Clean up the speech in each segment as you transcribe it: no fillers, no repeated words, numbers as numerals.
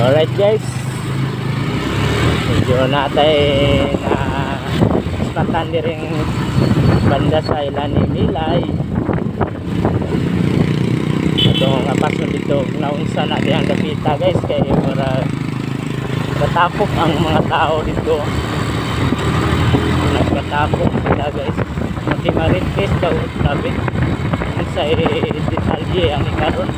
Alright guys, medyo natay na spatan rin banda sa ilan ni Milay. Itong apaso dito naunsa na dihang kapita guys, kaya para katapok ang mga tao dito. Nagkatapok sila guys, makimarites daw sabi sa detalye ang ikaroon.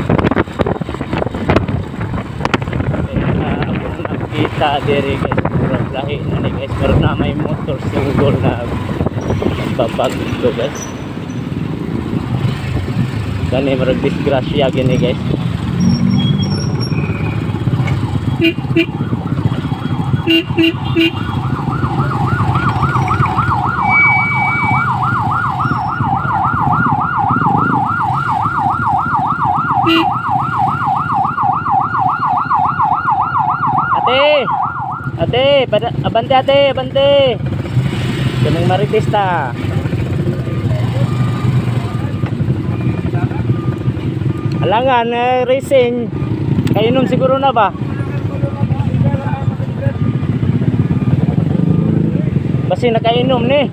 Kita diri guys, murag lahi na ni guys, pero na may motor single na babag dito guys. Kani murag disgrasya gini guys. Ate, abante ate, abante. Kanang maritista. Alangan racing. Kainom siguro na ba? Basi nakainom ni.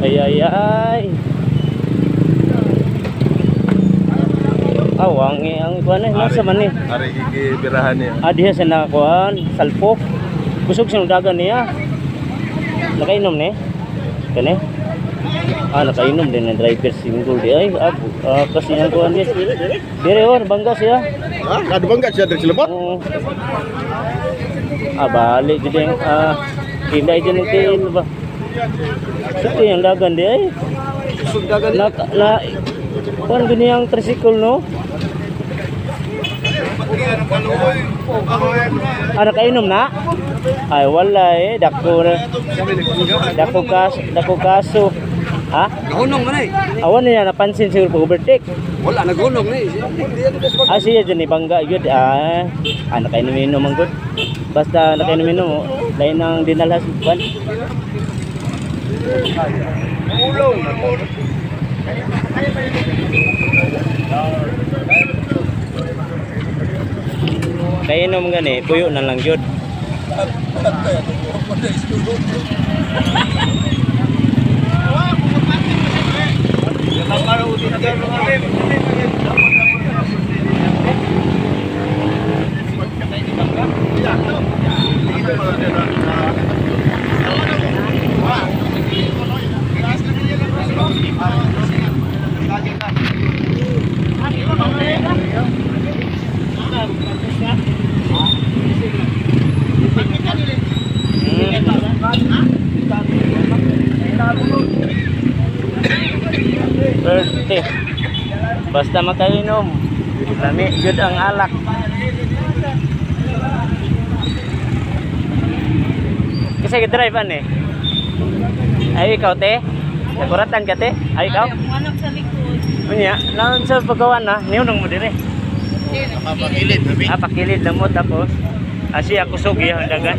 Ay. Ang ikuan eh, nasa man ni? Ari gigibirahan niya. Diha sa nakakuan, salpok. Kusog sa dagan niya. Nakainom ni? Kani? Nakainom din ng driver single di ay. Kasi ang kuan di. Dire or bangga siya. Ada bangga siya dari Cilebot? Balik jadi pindah je nanti ba. Sige yang dagan di ay. Kusog dagan. Kuan gini yang tricycle no? Nakainom na? Ay wala dako kaso. Ha? Nahunong man eh. Awan niya napansin siguro pag overtake. Wala, naghunong na eh. Siya dyan bangga yun. Nakainom ang good. Basta nakainom lain ng dinalas ban. Kainom gani, puyo na lang yun. Birthday. Basta makainom. Lami jud ang alak. Kasi drive ani. Ay ikaw te. Nakuratan ka te. Ay ikaw. Manok sa likod. Unya, laon sa paggawan na, niunong mo dire. Pakilid nabi. Pakilid na mo tapos siya kusog yung dagan.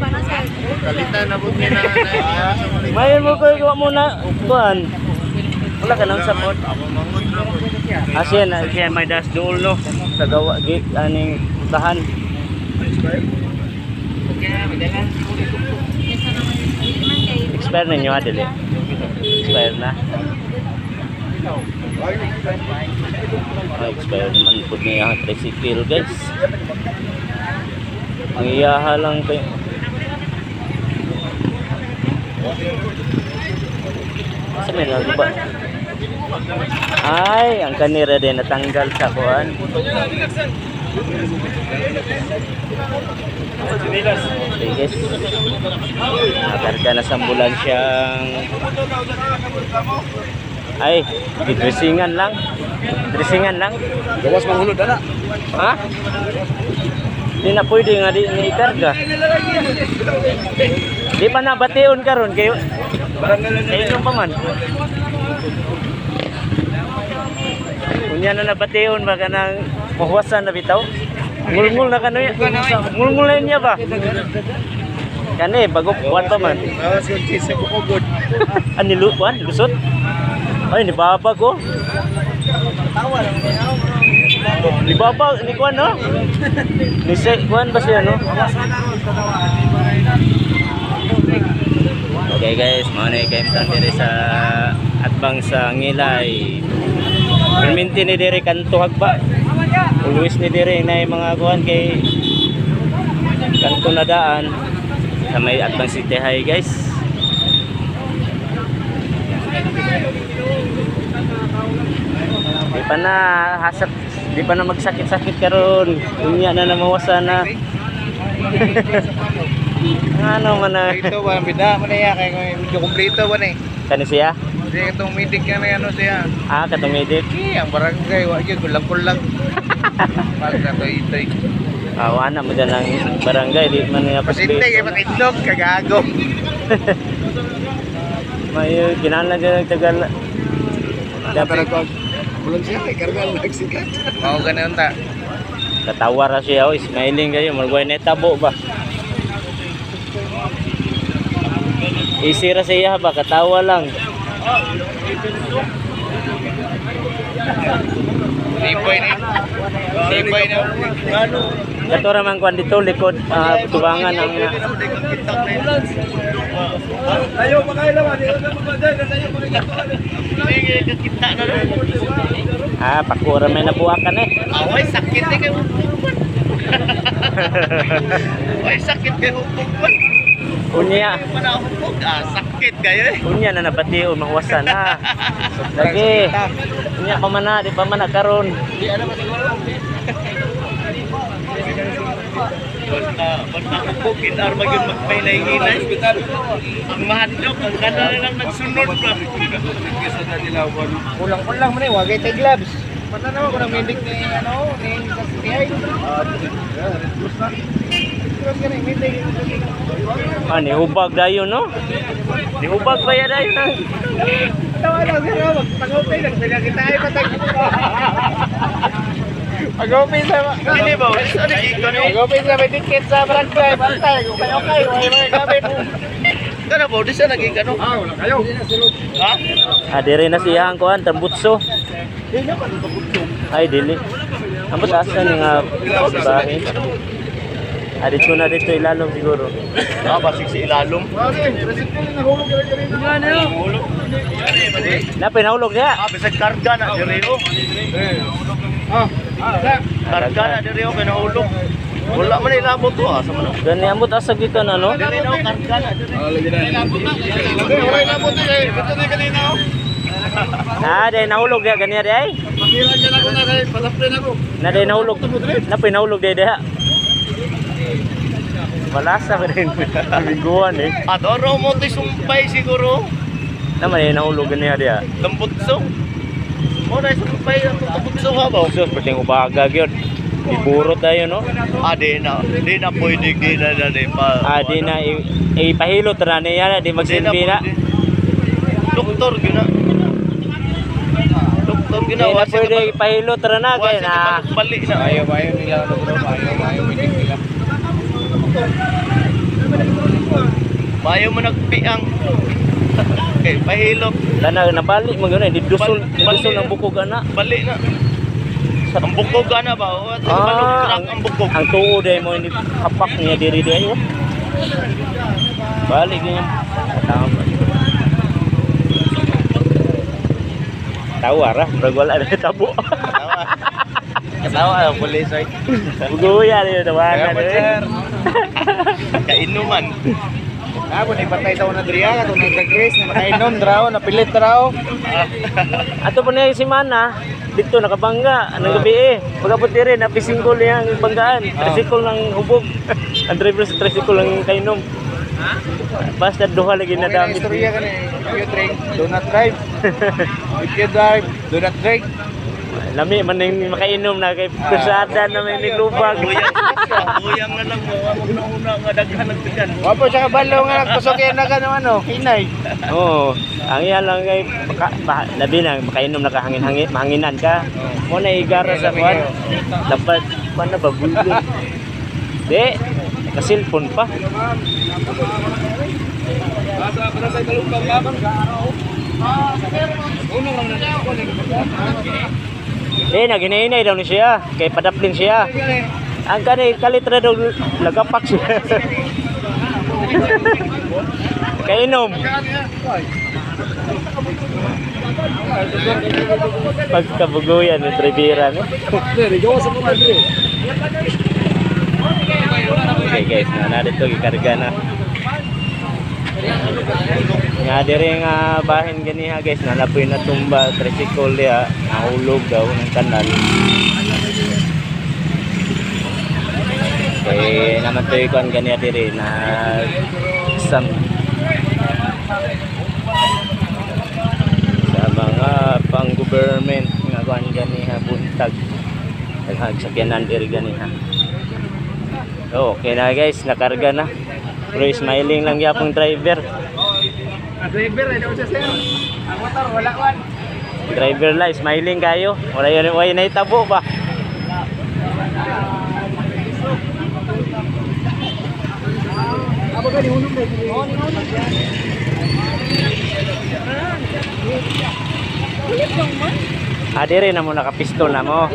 Kalitan na bud na. Mayon mo ko iwa muna kuan. Wala ka nang support. Siya may das dool no. Sa gawa aning tahan. Expire ninyo adili. Expire na. Expire naman po niya tricycle guys. Ang iyaha lang kayo. Saan may ba? Ay, ang kanira din natanggal sa kuhan. Okay guys, nakarga na sa ambulansyang. Ay, dressingan lang. Gawas manghulod na. Ha? Di na pwede nga di ikarga. Di pa na bation karon kayo. Kayo pa man. Unya na nabation baka nang mahuwasan na bitaw. Ngulngul na kano yan. Ngulngul na niya ba? Kani bago kuwan pa man. Sa kukugod. Ani luwan, lusot. Ay ni baba ko. Di baba ni kuan no? Ni kuan ba siya no? Okay guys, mao na kay diri sa atbang sa Ngilay. Perminti ni diri kanto hagba. Always ni diri na mga kuan kay kanto na daan sa may atbang City High guys. Di pa na hasap, di pa na magsakit-sakit karon. Unya na namawasa na. Ano man na. Ito ba, bida mo na yan, kaya medyo kompleto ba na eh. Kani siya? Kasi itong meeting ka na ano siya. Ah, katong medic. Ang barangay, wag yun, kulang-kulang. Mahal na to ito eh. Wala mo dyan ang barangay, di man niya Pasinte, kaya pakitlog, kagago. May kinala dyan nagtagal. Pero ko bulan siya kay kargal nagsikat. Mau ganun ta. Katawa ra siya, oh, smiling kayo, magway na tabo ba? Easy ra siya ba, katawa lang. Lipoy na. Lipoy na. Ano? Kato ra man kuan dito likod tubangan ang Tayo makailawan, di na magbaday, tayo Kita na rin. pakura may nabuakan eh. Away, sakit eh kayo. Away, sakit kayo. Unya, Sakit kayo eh. unya na nabatiw mahuwasan ha. Lagi. Unya pa man na, di pa man na karon. Basta kukukin arma yun magpainay-inay. Ang mahadlok, ang kanala lang nagsunod ba? Kulang-kulang mo na eh, wagay tayo gloves. Matanawa ko ng medic ni ano, ni SBI. Nihubag dayon no? Nihubag ba ya dayon na? Tawa lang, sir, mag-pag-open lang. Kita ay patag. Mag-open sa... Hindi ba? Mag-open sa may ticket sa barangay. Bantay, okay, may mga gamit. Kano ba? Di siya naging ano? Wala kayo. Ha? Diri na siya ang kuan tambutso. Ay dili. Ambot asa ni nga bahay. Dito na dito ilalom siguro. Basig si ilalom. Napay nahulog niya. Bisag karga na di Rio. Karga na di Rio kay nahulog. Wala man ilabot to asa man. Gani ambot asa gikan ano? Di Rio karga na. Wala ilabot to eh. Ito di kanina. Day nahulog dia gani day. Pakilan niya ako na kay patapin ako. Day nahulog. Napay nahulog day dia. Malasa ka rin. Biguan eh. Adoro mo to sumpay siguro. Naman eh nahulog gani dia. Tambutso. Mo na sumpay ang tambutso ha ba? Sus perting ubaga gyud. Iburot tayo no. Di na pwede di na pa. Di na ipahilot ra niya di magsilbi na. Doktor gina. Doktor gina Di na pwede ipahilot ra na kay na. Balik na. Ayaw nila ayaw meeting nila. Bayo mo nagpiang. Okay, pahilot. Nabalik mo gano'n, didusol ang bukog ana. Balik na. Ang bukog ana ba? Ang bukog. Ang tuod ay mo hindi hapak niya diri di ayo. Balik niya. Tama. Tawa ra, brag wala na tabo. Katawa ang pulis ay. Buguya rin tawagan eh. Kainuman. Ako ni patay daw na diriya ato nagdagres na makainom draw na pilit draw. Ato pa niya si Mana dito nakabangga ng gabi eh. Pagabot diri na pisingkol niya ang banggaan. Tricycle ng hubog. Ang driver sa tricycle ang kainom. Basta duha lagi na dami. Istorya ka ni. You drink, do not drive. If you drive, do not drink. Lami man ning makainom na kay kusada na may nilubag. Buyang na lang mo. Una nga daghan nagtigan. Wapo siya kabalo nga nagkusok yan na gano'n ano, hinay. Oo. Ang iyan lang kay labi na makainom nakahangin-hangin, mahanginan ka. Mo na igara sa kwan. Dapat pa na babulo. Di, ka-cellphone pa. Basta barangay Kalumpang, 'Kalupang. Unang lang na ako. naghinay daw ni siya. Kay padaplin siya. Ang kalitra daw nagapak siya. Kainom. Pagkabuguyan ng Tribira, no? Okay guys, narito gikarga na. Nga diri nga bahin ganiha guys, nalapoy na tumba tricycle ya, nahulog daw ng kanal. Kaya naman to ikuan ganiha diri na sa mga pang-government nga kuan ganiha buntag. Nagsakyanan diri ganiha. So, okay na guys, nakarga na. Pero smiling lang yapong driver. Driver, ano siya sir? Ang motor, wala wan. Driver lang, smiling kayo. Wala na itabo ba? Abo ka, nihunong na. Oo, nihunong. Diri na mo nakapistol na mo.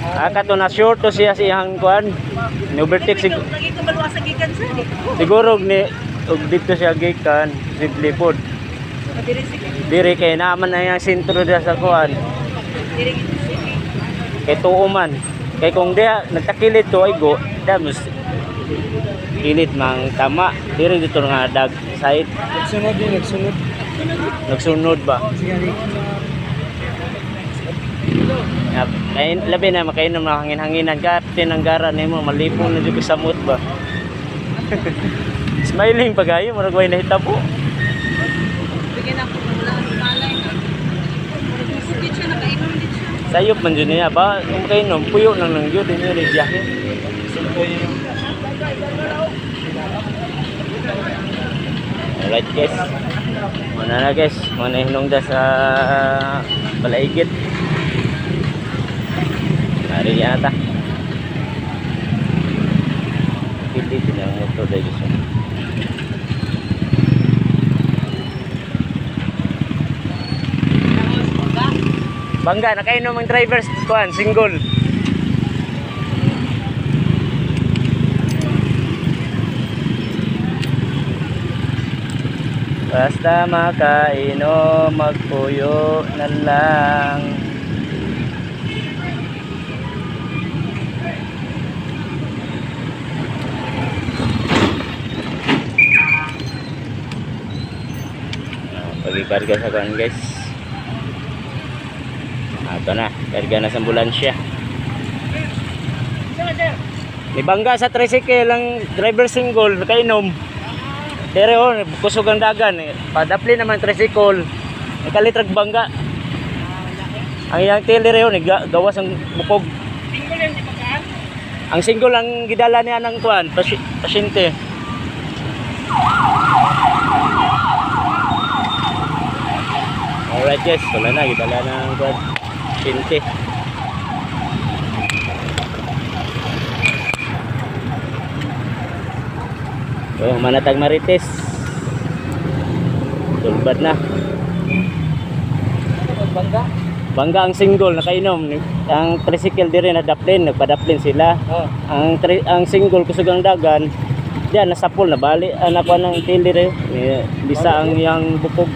Kato na short to siya siyang kuan. Ni-overtake Lagi ko baluwa sa gikan sa siguro ni og dito siya gikan sidlipod. Diri sige. Diri kay naman na yung sentro dia sa kuan. Diri sige. Kay tuo man. Kay kung dia nagtakilid to ay go, damos kilid mang tama. Diri dito nga dag side. Nagsunod ba? Kaya labi na makainom na hangin-hanginan ka tinanggara nimo malipong na jud sa samot ba. Smiling pagayo murag way nahitabo. Bigyan ako wala malay na. Sige siya nakainom din siya. Sayop man jud niya ba kung makainom puyo nang jud dinyo ni biyahe. Alright guys. Mana na guys, mana hinungda sa Balaigit. Hari yata. Pilih din ang motor dahil gusto. Bangga, nakainom ang driver's kuan, single. Basta makainom, magpuyo na lang. Pagi-karga sa kuan guys. Ito na, karga na sa ambulansya. Nibangga sa tricycle ang driver single, nakainom. Dere oh, kusog ang dagan eh. Padapli naman tricycle. Nakalitrag bangga. Ang iyang tili rin gawas ang bukog. Single yan, di ba kaan? Ang single ang gidala niya ng kuan, pasyente. Alright guys, wala na, gidala ng kuan, pasyente. Oh, manatag Marites. Tulbad na. Bangga? Bangga ang single nakainom. Ang tricycle diri na daplin, nagpadaplin sila. Oh. Ang single kusog ang dagan. Diyan nasapol na bali anak ko ng tili re. Bisa ang yang bukog.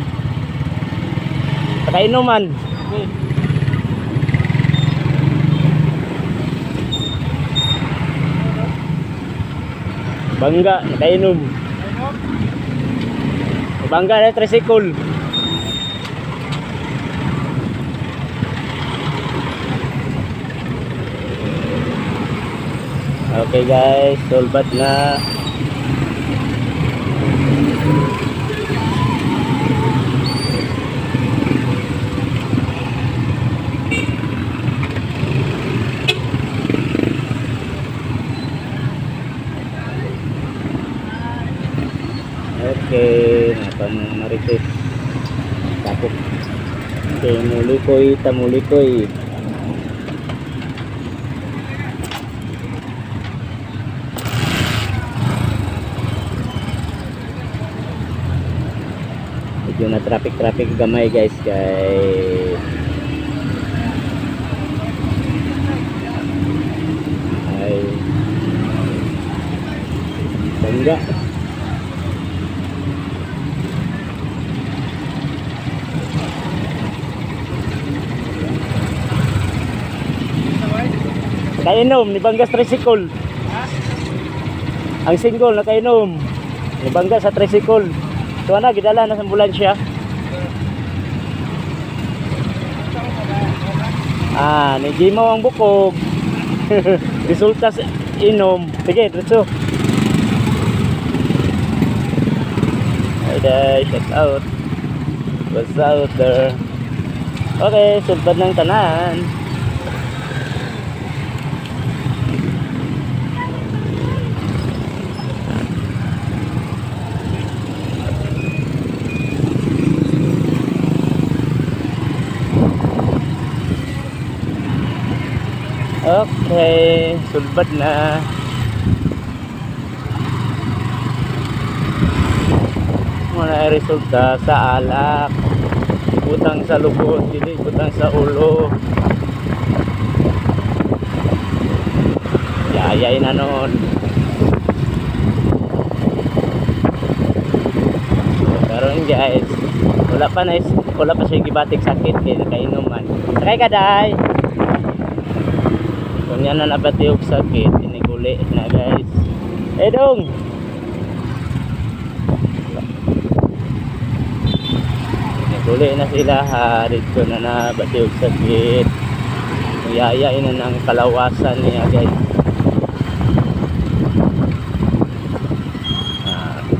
Nakainuman. Bangga, nakainom. Bangga na tricycle. Okay guys, solbat na. Okay, napa mga Marites. Tapos. Okay, mulikoy, tamulikoy. Medyo na traffic gamay guys kay nabangga. Kainom, nibangga sa tricycle. Ang single nakainom. Nibangga sa tricycle. So na, gidala na sa ambulansya. Ni Jimo ang bukog. Resulta sa inom. Sige, diretso. Hey there, shout out. What's out there? Okay, sulbad ng tanan. Okay, sulbad na. Muna ay resulta sa alak. Butang sa lubot, hindi butang sa ulo. Yayay na noon. Pero guys, wala pa siya gibatik sakit kaya nakainuman. Sakay ka, day. Kung yan na nabati og sakit, iniguli na guys. Dong! Iniguli na sila ha. Dito na nabati og sakit. Yayain na ng kalawasan niya guys.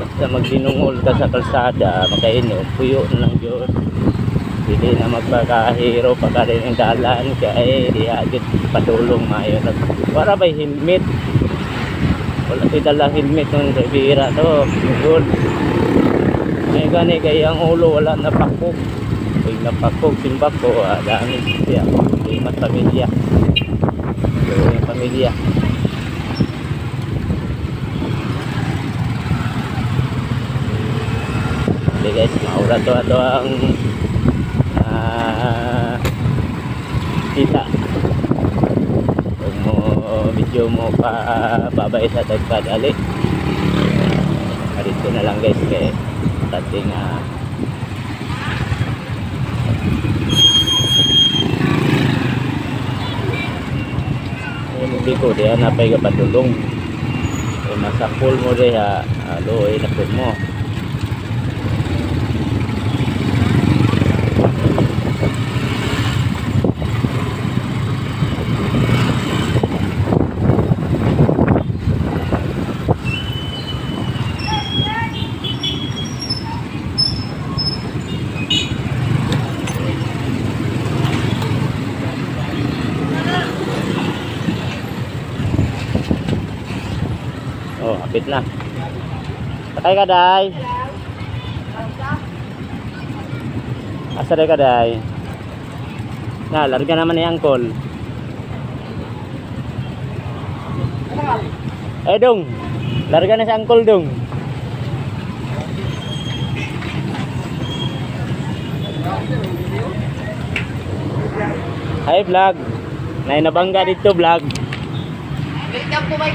Basta magdinungol ka sa kalsada, makainom, puyo na lang yun. Hindi na magpakahiro pa rin ang dalan kaya di agad patulong mayo. Para ba helmet? Wala tayo dalang helmet ng bira to. Good. May gani kaya ang ulo wala napakog. Pag napakog simbak ko, dami siya. Limat pamilya. Yung pamilya. Okay guys, maura to ato ang kita. Kung mo video mo pa babay sa tagpadali, dito na lang guys kay dating hindi ko diya napay ka patulong masakul mo diya alo inapod mo. Oh, hapit na. Sakay ka, day. Asa day ka, day? Na, larga naman ni Angkol. Dong. Larga na si Angkol, dong. Hi, vlog. Nay nabangga dito, vlog.